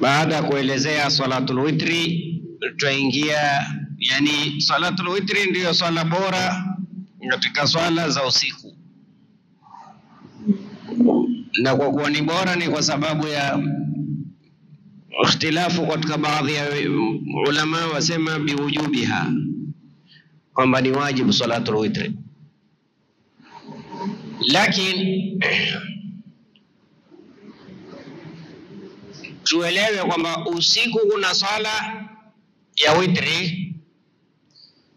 baada kuelezea salatul witri tutaingia, yani salatul witri ndio swala bora katika swala za usiku, na kwa kuwa ni bora ni kwa sababu ya ikhtilafu katika baadhi ya ulama wasema biwujubiha, kwamba ni wajibu salatul witri. Lakini tuelewe kwamba usiku kuna swala ya witri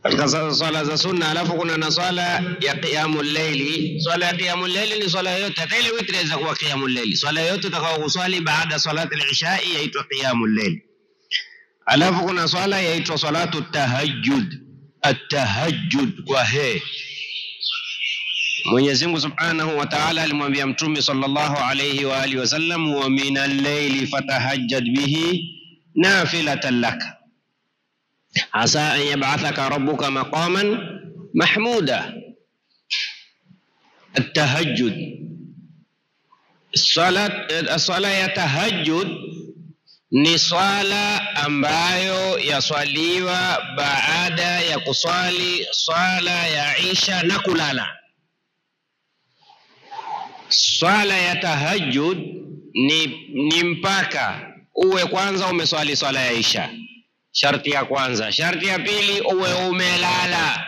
katika swala za sunna, alafu kuna na swala ya qiyamul layli. Swala ya qiyamul layli ni swala yote, hata ile witri inaweza kuwa qiyamul layli. Swala yote utakao kuswali baada salati al-isha yaitwa qiyamul layli. Alafu kuna swala yaitwa salatu tahajjud. At-tahajjud kwa he Mwenyezi Mungu Subhanahu wa Ta'ala alimwambia Mtume sallallahu alayhi wa alihi wasallam, wa minal layli fatahajjad bihi nafilatan laka asa an yab'athaka rabbuka maqaman mahmuda. At-tahajjud, swala ya tahajjud ni swala ambayo yaswaliwa baada ya kuswali swala ya Isha na kulala. Swala ya tahajjud ni mpaka uwe kwanza umeswali swala ya Isha, sharti ya kwanza. Sharti ya pili uwe umelala,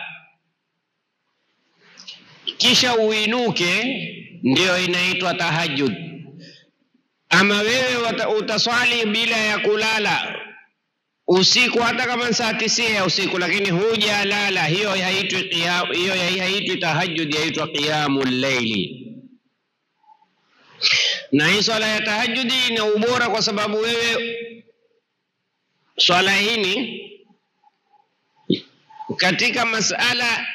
kisha uinuke, ndio inaitwa tahajjud. Ama wewe utaswali bila ya kulala usiku, hata kama saa 9 ya usiku, lakini hujalala, hiyo haitwi tahajjud, yaitwa qiyamul layli. Na hii swala ya tahajjudi ina ubora kwa sababu wewe swala hii katika masala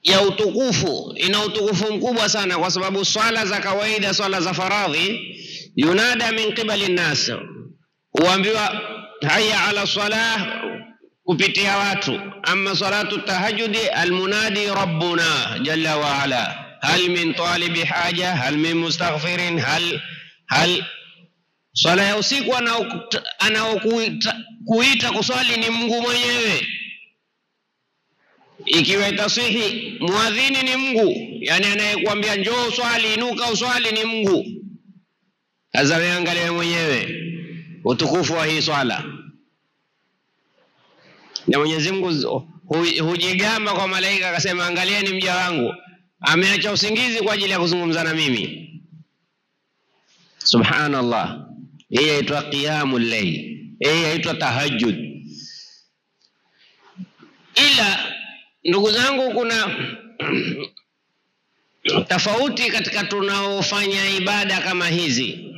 ya utukufu ina utukufu mkubwa sana, kwa sababu swala za kawaida, swala za faradhi, yunada min qibali nas, huambiwa hayya ala salah kupitia watu. Amma salatu tahajjudi almunadi rabbuna jalla wa ala, hal min talibi haja, hal min mustaghfirin, hal. Swala ya usiku anaokuita kuswali ni Mungu mwenyewe. Ikiwa itasihi, muadhini ni Mungu, yani anayekuambia njoo uswali, inuka uswali ni Mungu. Sasa angalia mwenyewe utukufu wa hii swala. Na Mwenyezi Mungu hujigamba kwa malaika akasema, angalieni mja wangu ameacha usingizi kwa ajili ya kuzungumza na mimi. Subhanallah. Hii inaitwa qiyamul layl, hii inaitwa tahajjud. Ila ndugu zangu, kuna tofauti katika tunaofanya ibada kama hizi.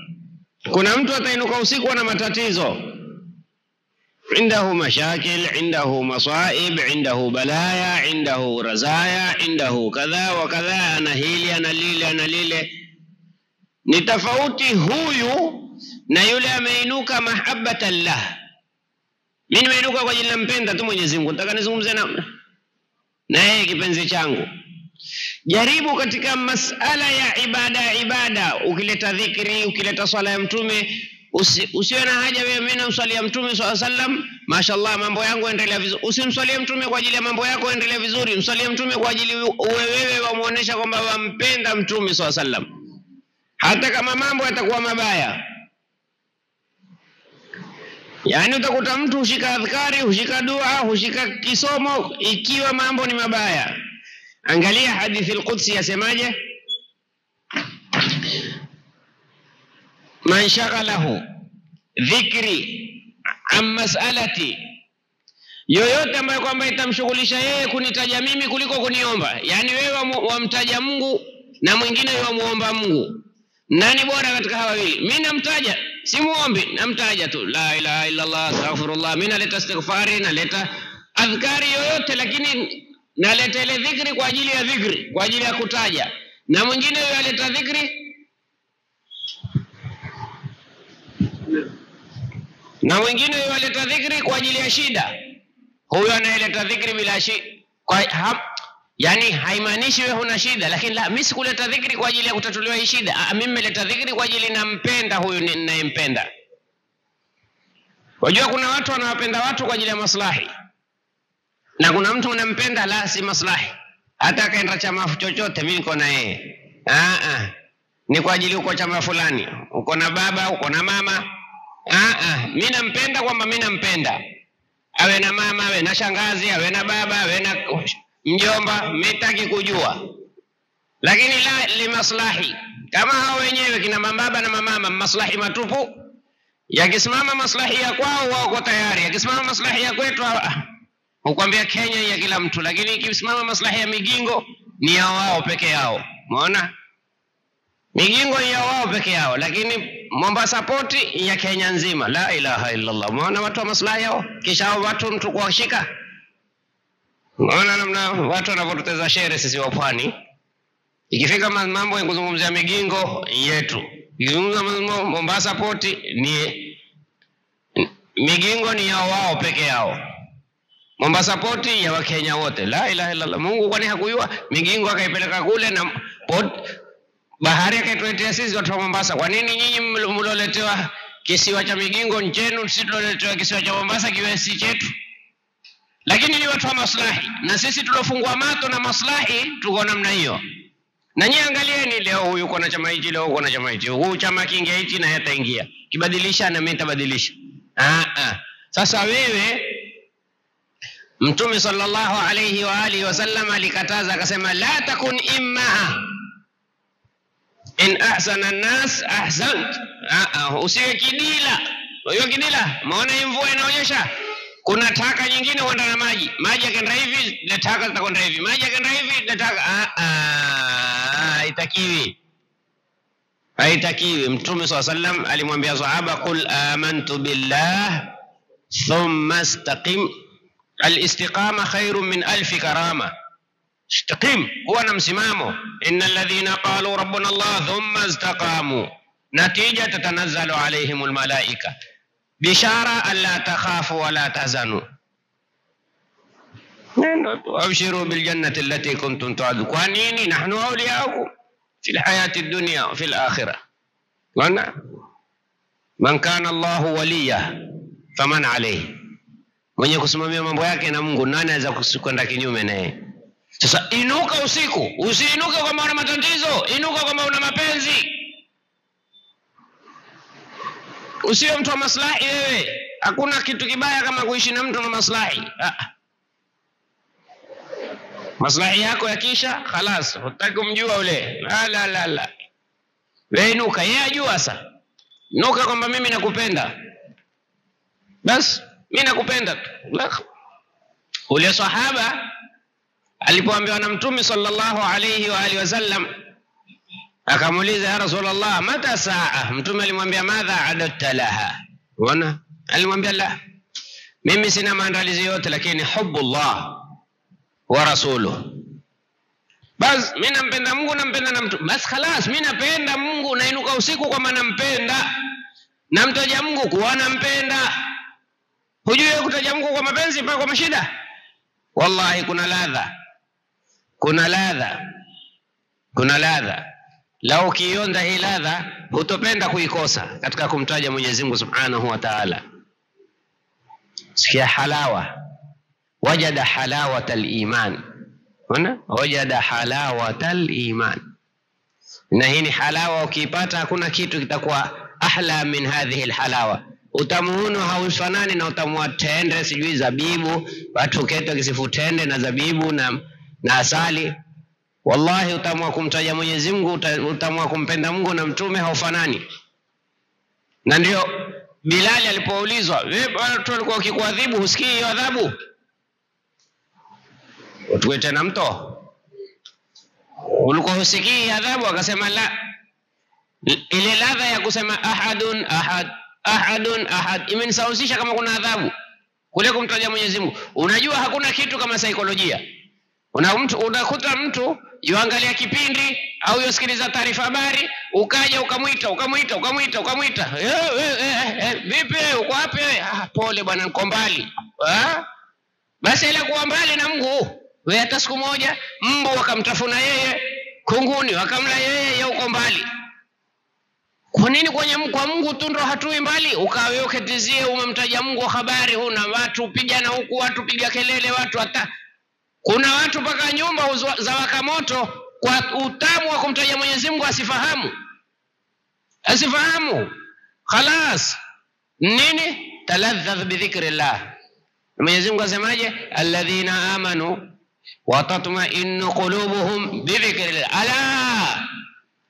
Kuna mtu atainuka usiku na matatizo, عنده مشاكل، عنده مصائب، عنده بلايا، عنده رزايا، عنده كذا وكذا، أنا هيلي أنا ليلي أنا ليلي. نتفوتي هويو na yule ameinuka mahabbatan lah. Mimi nimeinuka kwa ajili nampenda tu Mwenyezi Mungu, nataka nizungumze na yeye kipenzi changu. Jaribu katika masala ya ibada, ukileta dhikri, ukileta swala ya Mtume, usiwe na haja wewe, mimi namswalia Mtume sallallahu alaihi wasallam, mashaallah mambo yangu yaendelea vizuri. Usimswalie Mtume kwa ajili ya mambo yako yaendelea vizuri, mswalie Mtume kwa ajili wewe wamuonesha kwamba wampenda Mtume sallallahu alaihi wasallam, hata kama mambo yatakuwa mabaya. Yani utakuta mtu hushika adhkari, hushika dua, hushika kisomo ikiwa mambo ni mabaya. Angalia hadithi al-Qudsi yasemaje? Man shaghalahu dhikri an mas'alati, yoyote ambaye kwamba itamshughulisha yeye kunitaja mimi kuliko kuniomba. Yani wewe wamtaja Mungu na mwingine wamuomba Mungu, nani bora katika hawa wawili? Mimi namtaja, si muombi, namtaja tu la ilaha illa Allah, astaghfirullah. Mimi naleta istighfari, naleta adhkari yoyote, lakini naleta ile dhikri kwa ajili ya dhikri, kwa ajili ya kutaja. Na mwingine yeye aleta dhikri, na mwingine yeye aleta dhikri kwa ajili ya shida. Huyo anayeleta dhikri bila shida, yani haimaanishi wewe huna shida, lakini la, mimi sikuleta dhikri kwa ajili ya kutatuliwa hii shida. Mimi nimeleta dhikri kwa ajili nampenda huyu ninayempenda. Wajua kuna watu wanawapenda watu kwa ajili ya maslahi, na kuna mtu unampenda la si maslahi. Hata akaenda chama chochote mimi niko na yeye, ni kwa ajili uko chama fulani, uko na baba, uko na mama. Mimi nampenda kwamba mimi nampenda, awe na mama, awe na shangazi, awe na baba, awe na mjomba, mtaki kujua. Lakini la li maslahi, kama hao wenyewe kina baba na mama maslahi matupu. Yakisimama maslahi ya kwao wao tayari, yakisimama maslahi ya kwetu ukwambia Kenya ya kila mtu, lakini ikisimama maslahi ya Migingo ni ya wao peke yao. Umeona? Migingo ni ya wao peke yao, lakini Mombasa Port ya Kenya nzima. La ilaha illa Allah. Umeona watu wa maslahi yao, kisha watu mtu kuwashika. Umeona namna watu wanapoteza shere sisi wa pwani. Ikifika mambo ya kuzungumzia Migingo yetu, ikizungumza Mombasa Port ni Migingo ni ya wao peke yao. Mombasa Port ya Wakenya wote. La ilaha illa Allah. Mungu kwani hakujua Migingo akaipeleka kule na port bahari akaituletea sisi watu wa Mombasa? Kwa nini nyinyi mloletewa kisiwa cha Migingo nchenu, sisi tuloletewa kisiwa cha Mombasa kiwe si chetu? Lakini ni watu wa maslahi, na sisi tulofungwa mato na maslahi tuko namna hiyo. Na nyinyi angalieni, leo huyu uko na chama hichi, leo uko na chama hichi, huyu chama kingia hichi na yataingia, kibadilisha na mimi nitabadilisha. Sasa wewe, Mtume sallallahu alayhi wa alihi wasallam alikataza akasema, la takun imma in ahsana an-nas ahsant. Usiwe kidila. Wewe kidila, maana hii mvua inaonyesha kuna taka nyingine huenda na maji. Maji yakaenda hivi, na taka zitakwenda hivi. Maji yakaenda hivi, na taka haitakiwi. Haitakiwi. Mtume sallallahu alayhi wasallam alimwambia sahaba, qul amantu billah thumma istaqim. Al-istiqama khairun min alf karama. Istaqim, huwa na msimamo. Innal ladhina qalu rabbuna Allah thumma istaqamu natija tatanazzalu alayhimul malaika bishara alla takhafu wa la tahzanu abshiru bil jannati allati kuntum tu'adun. Kwa nini? Nahnu awliyaukum fil hayati dunya wa fil akhirah. Wana man kana Allahu waliya faman alayhi, mwenye kusimamia mambo yake na Mungu, nani anaweza kwenda kinyume naye? Sasa inuka usiku, usiinuke kama una matatizo, inuka kama una mapenzi. Usiwe mtu wa maslahi wewe. Hakuna kitu kibaya kama kuishi na mtu na maslahi. Maslahi yako yakisha, khalas, hutaki kumjua ule. La. Wewe inuka, yeye ajua sasa. Inuka kwamba mimi nakupenda. Bas, mimi nakupenda tu. Ule sahaba alipoambiwa na Mtume sallallahu alayhi wa alihi wasallam, akamuuliza, ya Rasulullah, mata saa? Mtume alimwambia, madha adatta laha? Unaona, alimwambia la, mimi sina maandalizi yote, lakini hubbullah wa rasuluhu. Bas, mimi nampenda Mungu, nampenda na Mtume. Bas khalas, mimi napenda Mungu, nainuka usiku kwa maana nampenda, na mtaja Mungu kwa nampenda. Hujui kutaja Mungu kwa mapenzi mpaka kwa mashida? Wallahi kuna ladha. Kuna ladha. Lau ukionda hii ladha, hutopenda kuikosa katika kumtaja Mwenyezi Mungu Subhanahu wa Ta'ala. Sikia halawa. Wajada halawatal iman. Wajada halawatal iman. Na hii ni halawa, ukipata hakuna kitu kitakuwa ahla min hadhihi alhalawa. Utamu huno haufanani na utamu wa tende, sijui zabibu, watu keto kisifu tende na zabibu na asali. Wallahi utamu wa kumtaja Mwenyezi Mungu, utamu wa kumpenda Mungu na Mtume haufanani. Na ndio Bilali alipoulizwa, wewe watu walikuwa wakikuadhibu husikii hiyo adhabu? Utue tena mto, ulikuwa husikii adhabu? Akasema la. Ile ladha ya kusema ahadun ahad imenisahusisha kama kuna adhabu kule kumtaja Mwenyezi Mungu. Unajua hakuna kitu kama saikolojia. Unakuta mtu yuangalia kipindi au yusikiliza taarifa habari, ukaja ukamwita. Vipi uko wapi? Pole bwana, niko mbali. Basi ile kuwa mbali na Mungu, wewe hata siku moja mbu wakamtafuna yeye, kunguni wakamla yeye, uko mbali. Kwa nini kwa Mungu tu ndo hatui mbali? Ukawe uketizie umemtaja Mungu habari, huna watu pigana huku, watu piga kelele, watu hata kuna watu paka nyumba za waka moto kwa utamu wa kumtaja Mwenyezi Mungu asifahamu. Khalas, nini? Taladhdh bi dhikrillah. Mwenyezi Mungu asemaje? Alladhina amanu wa tatma'innu qulubuhum bi dhikrillah. Ala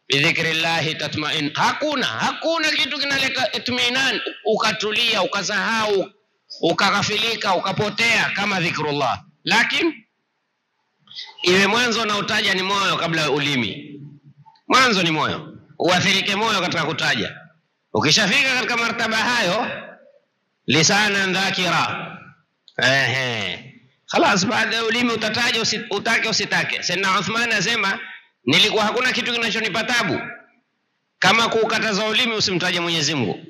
bi dhikrillah tatma'in. Hakuna kitu kinaleta itminan ukatulia, ukasahau, ukaghafilika, ukapotea kama dhikrullah. Lakini iwe mwanzo na utaja ni moyo kabla ulimi. Mwanzo ni moyo, uathirike moyo katika kutaja. Ukishafika katika martaba hayo, lisanan dhakira, khalas, baada ya ulimi utataja utake usitake. Sayyidina Uthman asema nilikuwa hakuna kitu kinachonipa tabu kama kukataza ulimi usimtaje Mwenyezi Mungu.